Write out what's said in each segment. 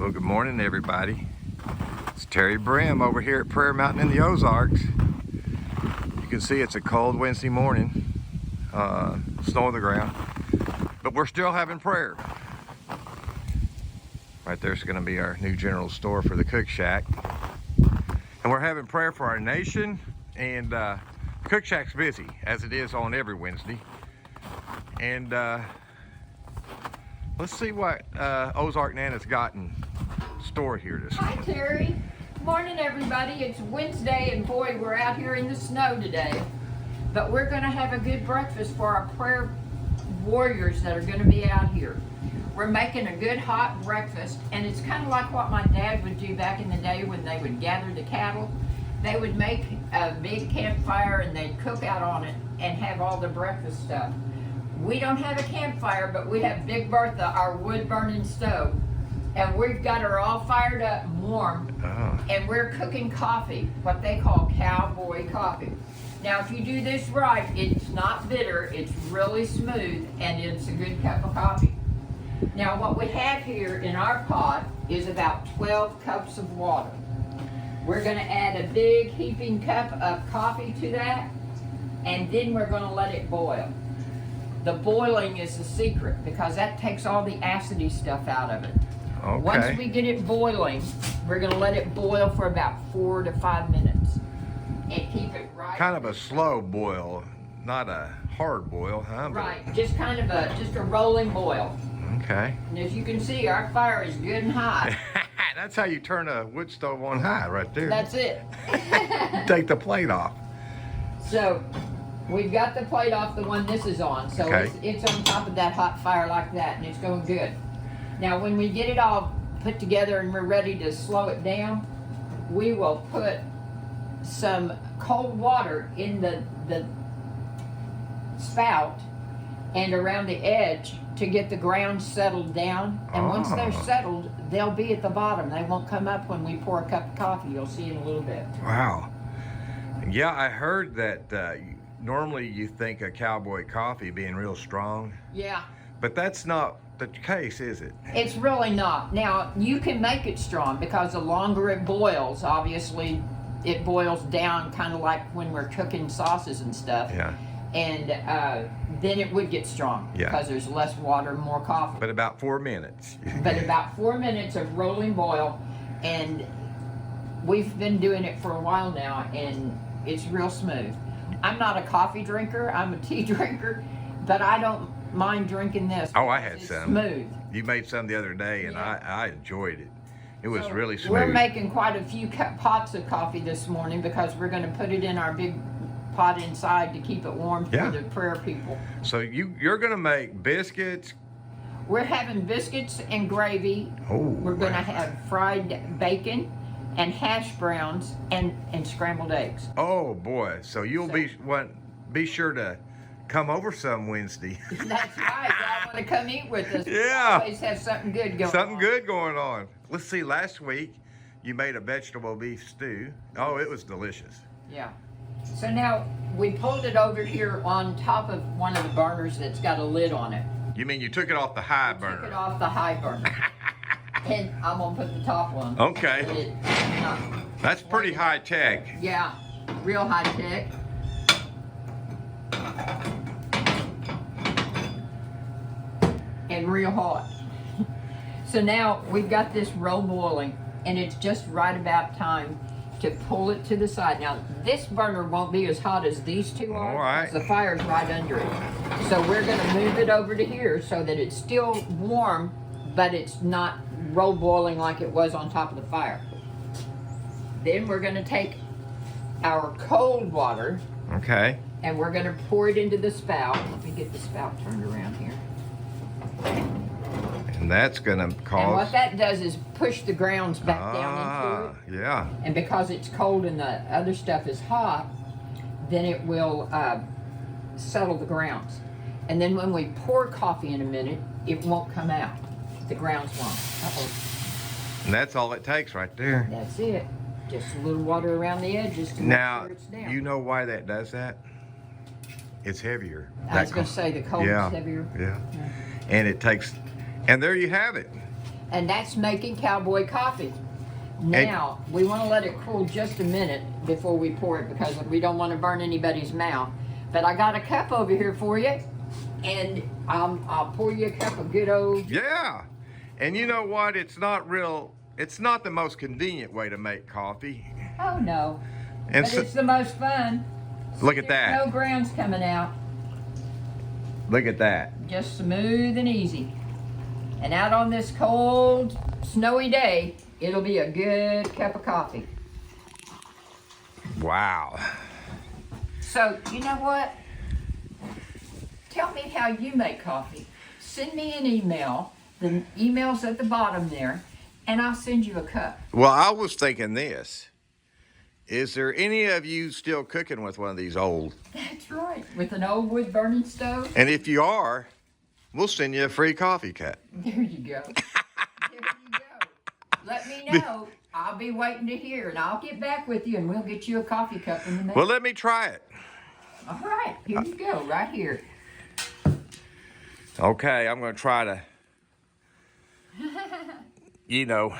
Well, good morning, everybody. It's Terry Brim over here at Prayer Mountain in the Ozarks. You can see it's a cold Wednesday morning, snow on the ground, but we're still having prayer. Right there's going to be our new general store for the CookShack, and we're having prayer for our nation. And CookShack's busy, as it is on every Wednesday. And let's see what Ozark Nana's got in store here this Hi, morning. Terry. Morning, everybody. It's Wednesday, and boy, we're out here in the snow today. But we're going to have a good breakfast for our prayer warriors that are going to be out here. We're making a good hot breakfast, and it's kind of like what my dad would do back in the day when they would gather the cattle. They would make a big campfire, and they'd cook out on it and have all the breakfast stuff. We don't have a campfire, but we have Big Bertha, our wood-burning stove. And we've got her all fired up and warm. Oh. And we're cooking coffee, what they call Cowboy Coffee. Now, if you do this right, it's not bitter, it's really smooth, and it's a good cup of coffee. Now, what we have here in our pot is about 12 cups of water. We're gonna add a big heaping cup of coffee to that, and then we're gonna let it boil. The boiling is the secret because that takes all the acidy stuff out of it. Okay. Once we get it boiling, we're gonna let it boil for about 4 to 5 minutes and keep it right. Kind of a slow boil, not a hard boil, huh? Right, just kind of a rolling boil. Okay. And as you can see, our fire is good and hot. That's how you turn a wood stove on high, right there. That's it. Take the plate off. So we've got the plate off the one this is on, so Okay. it's on top of that hot fire like that, and it's going good. Now when we get it all put together and we're ready to slow it down, we will put some cold water in the spout and around the edge to get the ground settled down. And once they're settled, they'll be at the bottom. They won't come up when we pour a cup of coffee. You'll see in a little bit. Wow. Yeah, I heard that normally you think of Cowboy Coffee being real strong, Yeah. but that's not the case, is it? It's really not. Now, you can make it strong because the longer it boils, obviously, it boils down kind of like when we're cooking sauces and stuff. Yeah. And then it would get strong because there's less water, more coffee. But about 4 minutes. But about 4 minutes of rolling boil, and we've been doing it for a while now, and it's real smooth. I'm not a coffee drinker, I'm a tea drinker, but I don't mind drinking this. Oh, I had it's some. Smooth. You made some the other day, and I enjoyed it. It was So really smooth. We're making quite a few pots of coffee this morning because we're going to put it in our big pot inside to keep it warm for the prayer people. So you're going to make biscuits. We're having biscuits and gravy. Oh, We're going to wow. have fried bacon and hash browns and scrambled eggs. Oh boy! So you'll be sure to come over some Wednesday. That's right. Y'all want to come eat with us? Yeah. We always have something good going on. Something good going on. Let's see. Last week you made a vegetable beef stew. Oh, it was delicious. Yeah. So now we pulled it over here on top of one of the burners that's got a lid on it. You mean you took it off the high burner? Took it off the high burner. And I'm going to put the top one. Okay. That's pretty high tech. Yeah, real high tech. And real hot. So now we've got this roll boiling, and it's just right about time to pull it to the side. Now this burner won't be as hot as these two are. All right. The fire's right under it. So we're going to move it over to here so that it's still warm, but it's not roll boiling like it was on top of the fire. Then we're going to take our cold water, Okay. and we're going to pour it into the spout. Let me get the spout turned around here. And that's going to cause. And what that does is push the grounds back down into it. Yeah. And because it's cold and the other stuff is hot, then it will settle the grounds. And then when we pour coffee in a minute, it won't come out. The grounds won't. Uh-oh. And that's all it takes right there. That's it. Just a little water around the edges to make Now, sure it's down. you know why that does that? It's heavier. I was going to say the cold is heavier. Yeah. And it takes, and there you have it. And that's making Cowboy Coffee. Now, we want to let it cool just a minute before we pour it because we don't want to burn anybody's mouth. But I got a cup over here for you, and I'll pour you a cup of good old... Yeah. And you know what? It's not the most convenient way to make coffee. Oh, no. And but it's the most fun. Look at that. No grounds coming out. Look at that. Just smooth and easy. And out on this cold, snowy day, it'll be a good cup of coffee. Wow. So, you know what? Tell me how you make coffee. Send me an email. The email's at the bottom there, and I'll send you a cup. Well, I was thinking this. Is there any of you still cooking with one of these old? That's right, with an old wood burning stove. And if you are, we'll send you a free coffee cup. There you go. There you go. Let me know. I'll be waiting to hear, and I'll get back with you, and we'll get you a coffee cup in the mail. Well, let me try it. All right, here you go, right here. Okay, I'm going to try to, you know,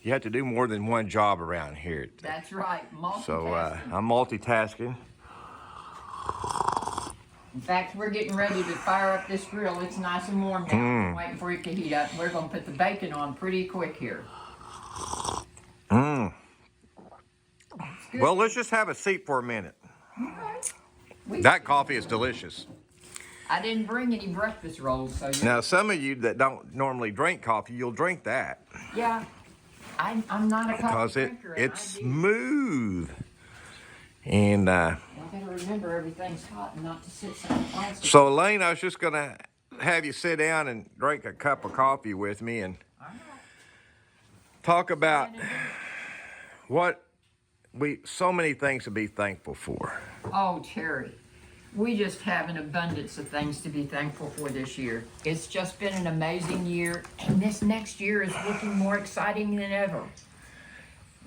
you have to do more than one job around here. That's right, multitasking. So I'm multitasking. In fact, we're getting ready to fire up this grill. It's nice and warm now. I'm waiting for it to heat up. We're going to put the bacon on pretty quick here. Well, let's just have a seat for a minute. Okay. That coffee is delicious. I didn't bring any breakfast rolls, so Now, some of you that don't normally drink coffee, you'll drink that. yeah. I'm not a Because coffee drinker. it's smooth. And I gotta remember everything's hot and not to sit so plastic. so, Elaine, I was just going to have you sit down and drink a cup of coffee with me and talk about so many things to be thankful for. Oh, Terry, we just have an abundance of things to be thankful for this year. It's just been an amazing year, and this next year is looking more exciting than ever.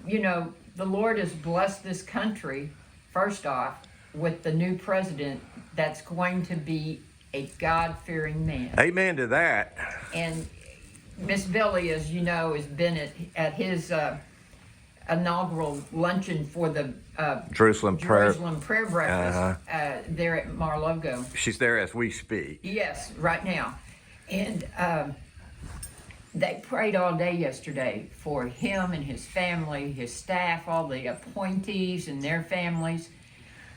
You know, the Lord has blessed this country, first off, with the new president that's going to be a God-fearing man. Amen to that. And Miss Billy, as you know, has been at his inaugural luncheon for the Jerusalem Prayer Breakfast there at Mar-Logo. She's there as we speak. Yes, right now. And they prayed all day yesterday for him and his family, his staff, all the appointees and their families.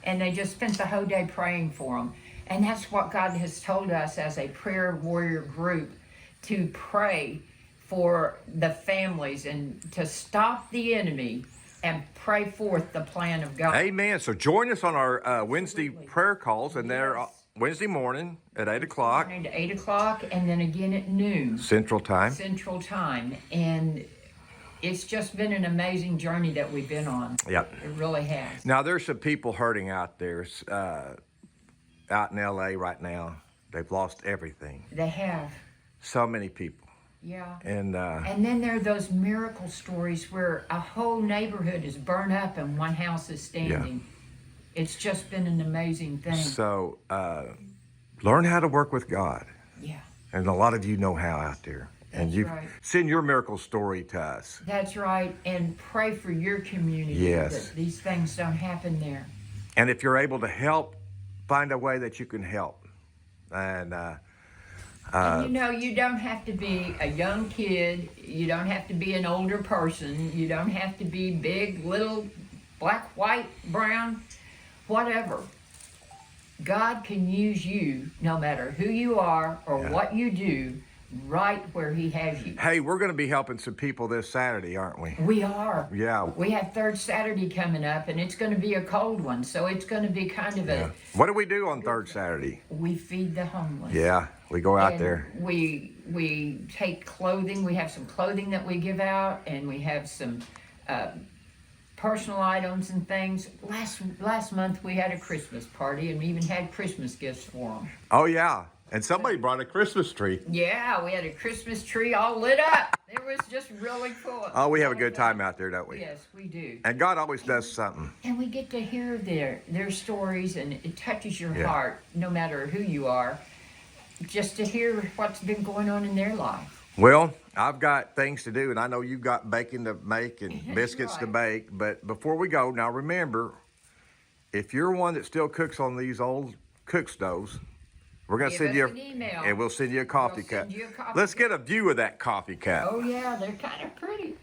And they just spent the whole day praying for them. And that's what God has told us as a prayer warrior group, to pray for the families and to stop the enemy and pray forth the plan of God. Amen. So join us on our Wednesday prayer calls, and they're Wednesday morning at 8 o'clock. Morning to 8 o'clock, and then again at noon. Central Time. Central Time. And it's just been an amazing journey that we've been on. Yep. It really has. Now, there's some people hurting out there, out in L.A. right now. They've lost everything. They have. So many people. Yeah. And then there are those miracle stories where a whole neighborhood is burned up and one house is standing. Yeah. It's just been an amazing thing. So learn how to work with God. Yeah. And a lot of you know how out there. And you send your miracle story to us. That's right. And pray for your community. Yes. That these things don't happen there. And if you're able to help, find a way that you can help. And you know, you don't have to be a young kid. You don't have to be an older person. You don't have to be big, little, black, white, brown, whatever. God can use you no matter who you are or what you do, right where He has you. Hey, we're going to be helping some people this Saturday, aren't we? We are. Yeah. We have Third Saturday coming up, and it's going to be a cold one, so it's going to be kind of a... What do we do on Third Saturday? We feed the homeless. Yeah, we go out and there. We take clothing. We have some clothing that we give out, and we have some personal items and things. Last month we had a Christmas party, and we even had Christmas gifts for them. Oh yeah, and somebody brought a Christmas tree. Yeah, we had a Christmas tree all lit up. It was just really cool. Oh, we have a good time out there, don't we? Yes, we do. And God always does something. And we get to hear their stories, and it touches your heart, no matter who you are, just to hear what's been going on in their life. Well, I've got things to do, and I know you've got bacon to make and That's biscuits to right. bake. But before we go, now remember, if you're one that still cooks on these old cook stoves, we're going to Give send us you, an email. and we'll send you a coffee cup. Send you a coffee Let's cup. get a view of that coffee cup. Oh yeah, they're kind of pretty.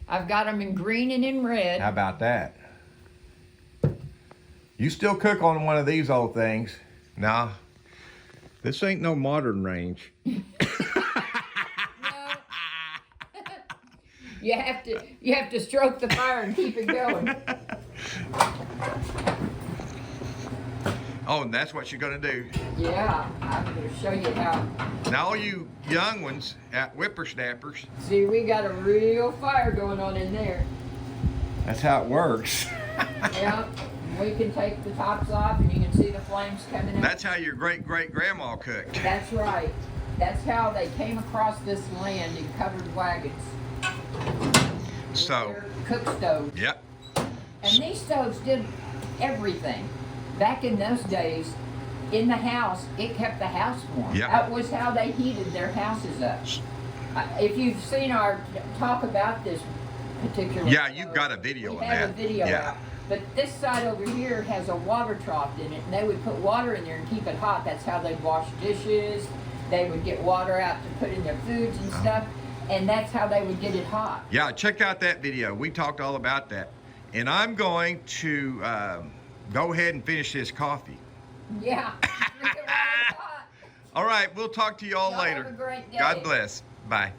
I've got them in green and in red. How about that? You still cook on one of these old things. Now, this ain't no modern range. No. You have to stroke the fire and keep it going. Oh, and that's what you're gonna do. Yeah, I'm going to show you how. Now, all you young ones, whippersnappers, See, we got a real fire going on in there. that's how it works. Yeah, we can take the tops off and you can see the flames coming out. That's how your great-great-grandma cooked. That's right. That's how they came across this land in covered wagons. With So, their cook stoves. yep. And these stoves did everything. Back in those days, in the house, it kept the house warm. Yeah. That was how they heated their houses up. If you've seen our talk about this particular Yeah, stove, you've got a video we of have that. a video Yeah. out. But this side over here has a water trough in it, and they would put water in there and keep it hot. That's how they'd wash dishes. They would get water out to put in their foods and stuff, and that's how they would get it hot. Yeah, check out that video. We talked all about that. And I'm going to go ahead and finish this coffee. Yeah. Drink it while it's hot. All right, we'll talk to you all Y'all have later. a great day. God bless. Bye.